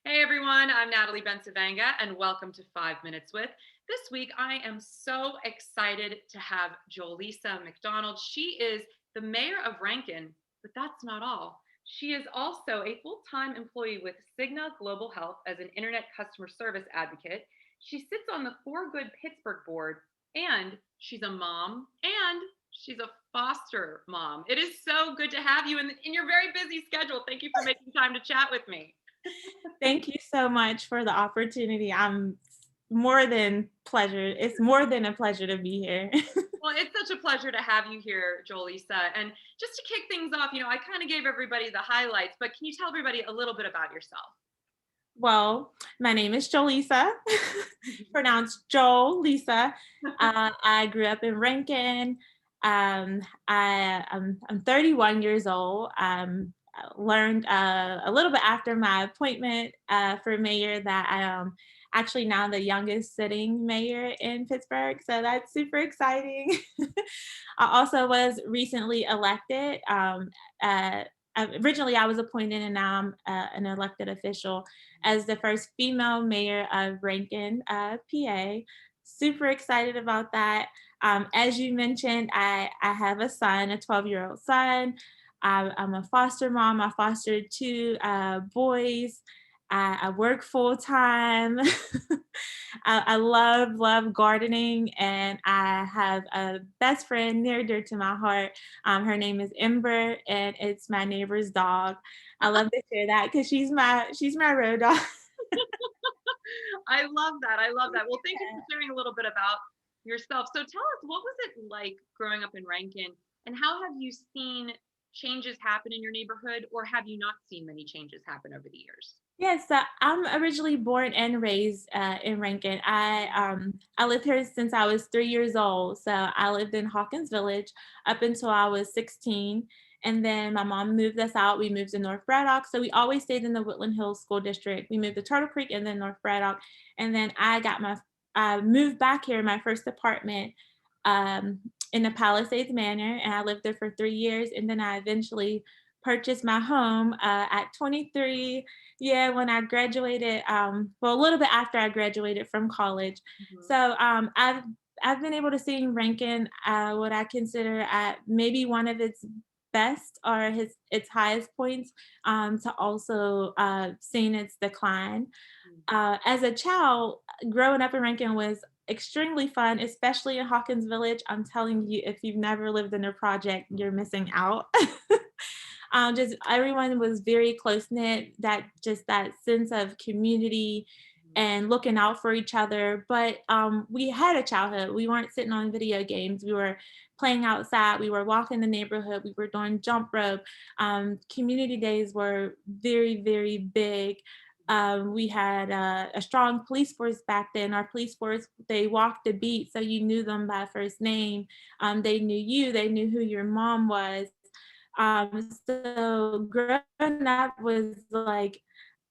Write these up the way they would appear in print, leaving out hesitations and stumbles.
Hey everyone, I'm Natalie Bencivenga and welcome to 5 Minutes with. This week I am so excited to have Joelisa McDonald. She is the mayor of Rankin, but that's not all. She is also a full-time employee with Cigna Global Health as an internet customer service advocate. She sits on the For Good Pittsburgh board and she's a mom and she's a foster mom. It is so good to have you in your very busy schedule. Thank you for making time to chat with me. Thank you so much for the opportunity. I'm more than pleasure. It's more than a pleasure to be here. Well, it's such a pleasure to have you here, Joelisa. And just to kick things off, I kind of gave everybody the highlights, but can you tell everybody a little bit about yourself? Well, my name is Jolisa, pronounced Joel Lisa. I grew up in Rankin. I'm 31 years old. I learned a little bit after my appointment for mayor that I am actually now the youngest sitting mayor in Pittsburgh. So that's super exciting. I also was recently elected. Uh, Originally, I was appointed, and now I'm an elected official as the first female mayor of Rankin, PA. Super excited about that. As you mentioned, I have a son, a 12-year-old son. I'm a foster mom. I fostered two boys. I work full time. I love gardening, and I have a best friend near dear to my heart. Her name is Ember, and it's my neighbor's dog. I love to share that because she's my road dog. I love that. I love that. Well, thank you for sharing a little bit about yourself. So tell us, what was it like growing up in Rankin, and how have you seen changes happen in your neighborhood, or have you not seen many changes happen over the years? Yes, so I'm originally born and raised in Rankin. I lived here since I was 3 years old. So I lived in Hawkins Village up until I was 16. And then my mom moved us out. We moved to North Braddock. So we always stayed in the Woodland Hills School District. We moved to Turtle Creek and then North Braddock. And then I moved back here, my first apartment um, in the Palisades Manor. And I lived there for 3 years. And then I eventually purchased my home at 23. Yeah, when I graduated, well, a little bit after I graduated from college. Mhm. So I've been able to see in Rankin what I consider at maybe one of its best or its highest points, to also seeing its decline. As a child, growing up in Rankin was extremely fun, especially in Hawkins Village. I'm telling you, if you've never lived in a project, you're missing out. Just everyone was very close knit. That sense of community and looking out for each other. But we had a childhood. We weren't sitting on video games. We were playing outside. We were walking the neighborhood. We were doing jump rope. Community days were very big. We had a strong police force back then. Our police force, they walked the beat, so you knew them by first name. They knew you. They knew who your mom was. So growing up was like,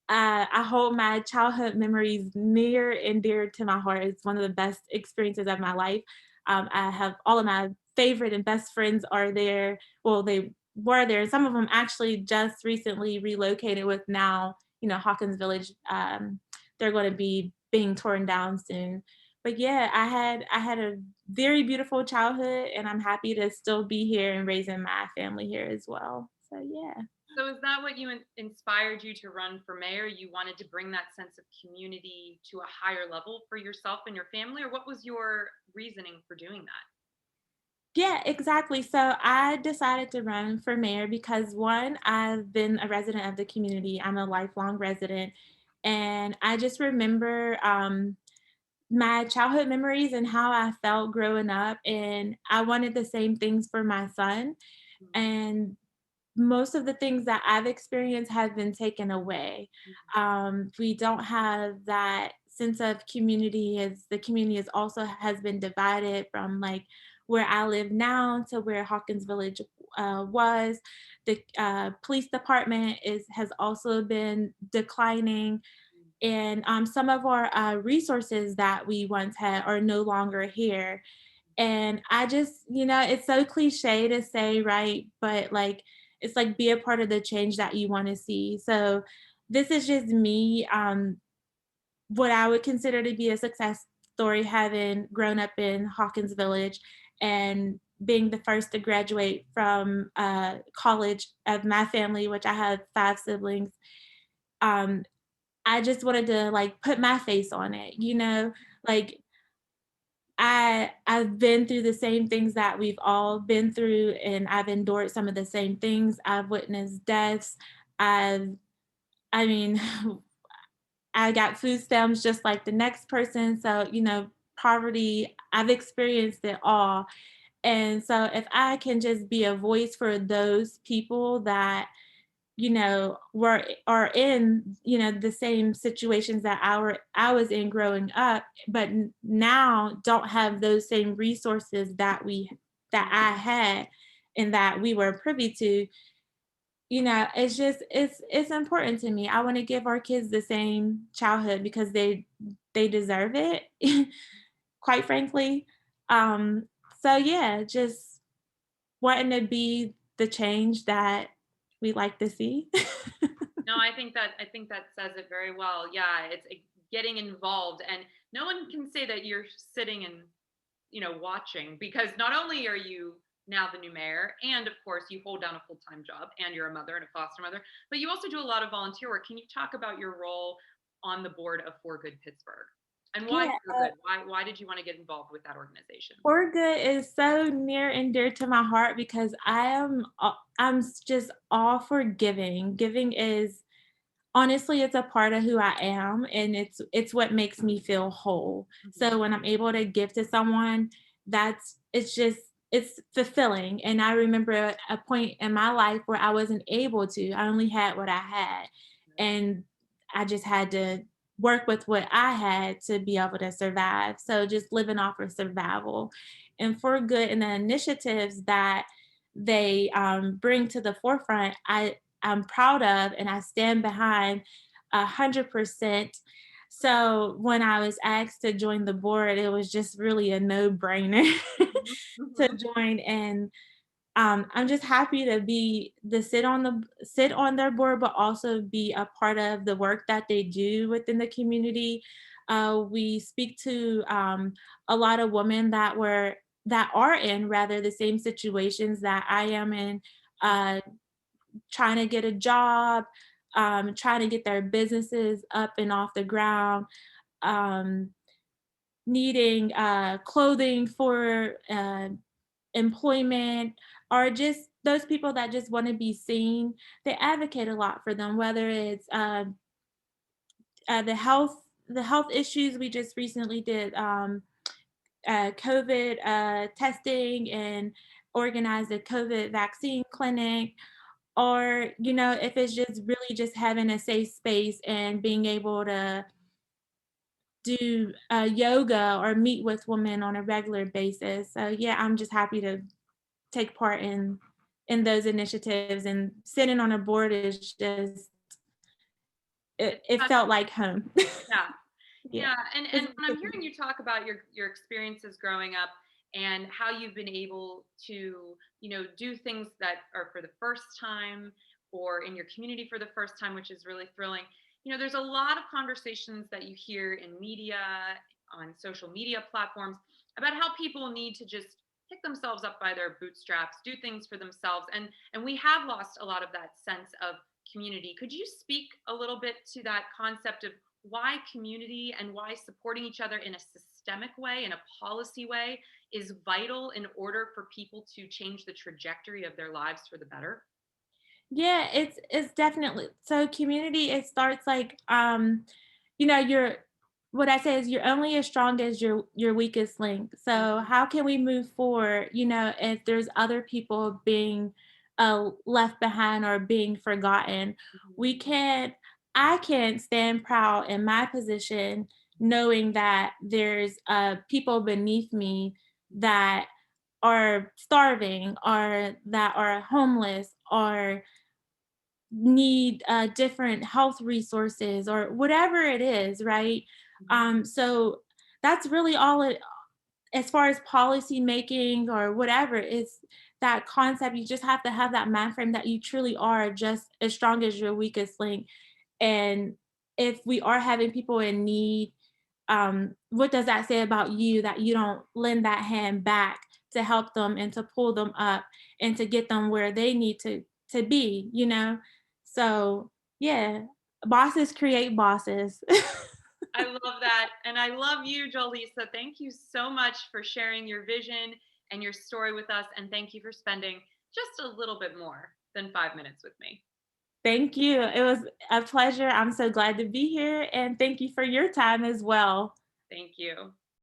I hold my childhood memories near and dear to my heart. It's one of the best experiences of my life. I have all of my favorite and best friends are there. Well, they were there. Some of them actually just recently relocated with now, Hawkins Village. They're going to be being torn down soon. But yeah, I had a very beautiful childhood, and I'm happy to still be here and raising my family here as well. So yeah. So is that what inspired you to run for mayor? You wanted to bring that sense of community to a higher level for yourself and your family, or what was your reasoning for doing that? Yeah, exactly. So I decided to run for mayor because one, I've been a resident of the community. I'm a lifelong resident. And I just remember my childhood memories and how I felt growing up. And I wanted the same things for my son. Mhm. And most of the things that I've experienced have been taken away. We don't have that sense of community as the community is also has been divided from like where I live now to where Hawkins Village was. The police department has also been declining, and some of our resources that we once had are no longer here. And I just, it's so cliche to say, right? But like, it's like be a part of the change that you want to see. So this is just me, what I would consider to be a success story, having grown up in Hawkins Village and being the first to graduate from college of my family, which I have 5 siblings. Um, I just wanted to like put my face on it, like I've been through the same things that we've all been through, and I've endured some of the same things. I've witnessed deaths. I've I mean, I got food stamps just like the next person. So, poverty, I've experienced it all. And so if I can just be a voice for those people that, were are in, the same situations that I was in growing up, but now don't have those same resources that I had and that we were privy to, it's just it's important to me. I want to give our kids the same childhood because they deserve it, quite frankly. Um, so yeah, just wanting to be the change that we like to see. No, I think that says it very well. Yeah, it's getting involved, and no one can say that you're sitting and watching, because not only are you now the new mayor, and of course you hold down a full-time job, and you're a mother and a foster mother, but you also do a lot of volunteer work. Can you talk about your role on the board of For Good Pittsburgh, and why Yeah, For Good? Why did you want to get involved with that organization? For Good is so near and dear to my heart because just all for giving. Giving is honestly, it's a part of who I am, and it's what makes me feel whole. Mhm. So when I'm able to give to someone, it's fulfilling. And I remember a point in my life where I wasn't able to. I only had what I had, and I just had to work with what I had to be able to survive. So just living off of survival. And For Good and the initiatives that they bring to the forefront, I'm proud of and I stand behind 100%. So when I was asked to join the board, it was just really a no-brainer Mhm, to mhm. join. And I'm just happy to be to sit on their board, but also be a part of the work that they do within the community. We speak to a lot of women that are in rather the same situations that I am in, uh, trying to get a job, trying to get their businesses up and off the ground, um, needing clothing for employment, or just those people that just want to be seen. They advocate a lot for them, whether it's the health issues. We just recently did COVID testing and organized a COVID vaccine clinic, or if it's just really just having a safe space and being able to do yoga or meet with women on a regular basis. So yeah, I'm just happy to take part in those initiatives, and sitting on a board is just It's it such felt like home. Yeah. Yeah. Yeah, and It's when I'm hearing you talk about your experiences growing up and how you've been able to, do things that are for the first time, or in your community for the first time, which is really thrilling. There's a lot of conversations that you hear in media, on social media platforms, about how people need to just pick themselves up by their bootstraps, do things for themselves, and we have lost a lot of that sense of community. Could you speak a little bit to that concept of why community and why supporting each other in a systemic way, in a policy way, is vital in order for people to change the trajectory of their lives for the better? Yeah, it's definitely so community. It starts like you're what I say is you're only as strong as your weakest link. So Mhm, how can we move forward, if there's other people being left behind or being forgotten? mhm, We can't I can't stand proud in my position knowing that there's people beneath me that are starving or that are homeless or need different health resources or whatever it is, right? mhm. So that's really all it, as far as policy making or whatever, it's that concept. You just have to have that mind frame that you truly are just as strong as your weakest link. And if we are having people in need, what does that say about you that you don't lend that hand back to help them and to pull them up and to get them where they need to be, you know? So yeah, bosses create bosses. I love that. And I love you, Jolisa. Thank you so much for sharing your vision and your story with us. And thank you for spending just a little bit more than 5 minutes with me. Thank you. It was a pleasure. I'm so glad to be here, and thank you for your time as well. Thank you.